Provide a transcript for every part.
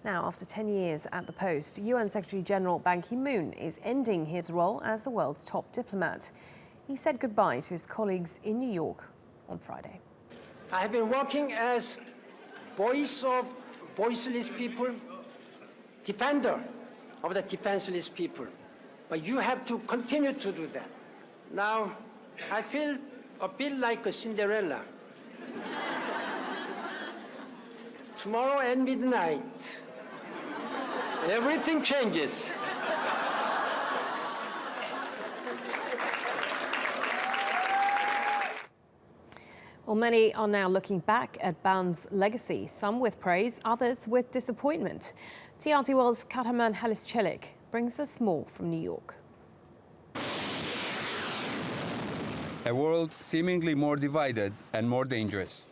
Now, after 10 years at the post, UN Secretary-General Ban Ki-moon is ending his role as the world's top diplomat. He said goodbye to his colleagues in New York on Friday. I have been working as voice of voiceless people, defender of the defenseless people. But you have to continue to do that. Now, I feel a bit like a Cinderella. Tomorrow at midnight, everything changes. Well, many are now looking back at Ban's legacy, some with praise, others with disappointment. TRT World's Kahraman Halis-Çelik brings us more from New York. A world seemingly more divided and more dangerous.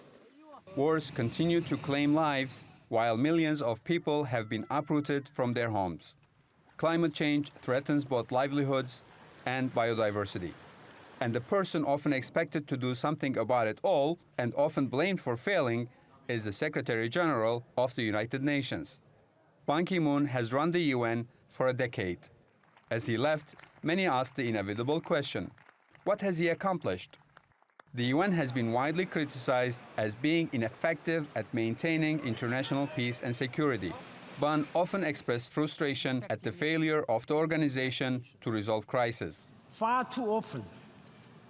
Wars continue to claim lives, while millions of people have been uprooted from their homes. Climate change threatens both livelihoods and biodiversity. And the person often expected to do something about it all, and often blamed for failing, is the Secretary General of the United Nations. Ban Ki-moon has run the UN for a decade. As he left, many asked the inevitable question: what has he accomplished? The UN has been widely criticized as being ineffective at maintaining international peace and security. Ban often expressed frustration at the failure of the organization to resolve crises. Far too often,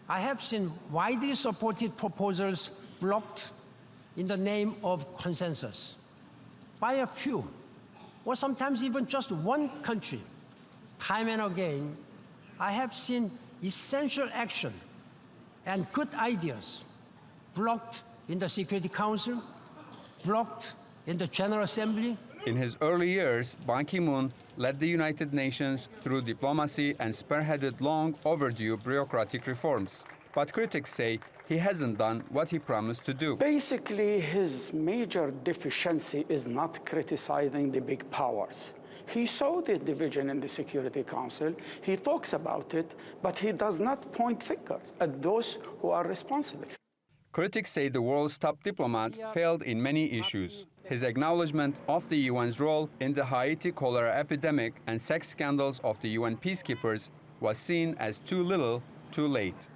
I have seen widely supported proposals blocked in the name of consensus by a few, or sometimes even just one country. Time and again, I have seen essential action and good ideas blocked in the Security Council, blocked in the General Assembly. In his early years, Ban Ki-moon led the United Nations through diplomacy and spearheaded long overdue bureaucratic reforms. But critics say he hasn't done what he promised to do. Basically, his major deficiency is not criticizing the big powers. He saw the division in the Security Council, he talks about it, but he does not point fingers at those who are responsible. Critics say the world's top diplomat failed in many issues. His acknowledgement of the UN's role in the Haiti cholera epidemic and sex scandals of the UN peacekeepers was seen as too little, too late.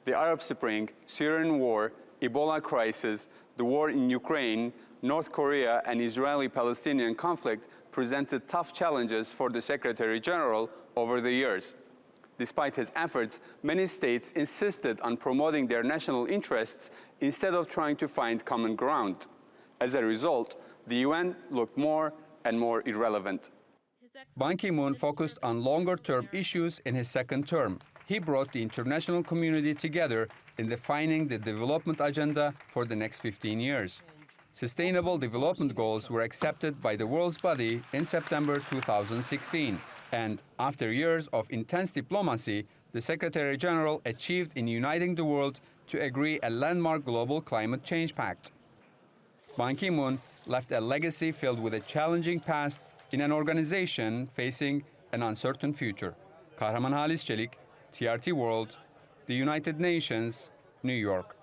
The Arab Spring, Syrian war, Ebola crisis, the war in Ukraine, North Korea and Israeli-Palestinian conflict presented tough challenges for the Secretary General over the years. Despite his efforts, many states insisted on promoting their national interests instead of trying to find common ground. As a result, the UN looked more and more irrelevant. Ban Ki-moon focused on longer-term issues in his second term. He brought the international community together in defining the development agenda for the next 15 years. Sustainable development goals were accepted by the world's body in September 2016. And after years of intense diplomacy, the Secretary General achieved in uniting the world to agree a landmark global climate change pact. Ban Ki-moon left a legacy filled with a challenging past in an organization facing an uncertain future. Kahraman Halis-Çelik, TRT World, the United Nations, New York.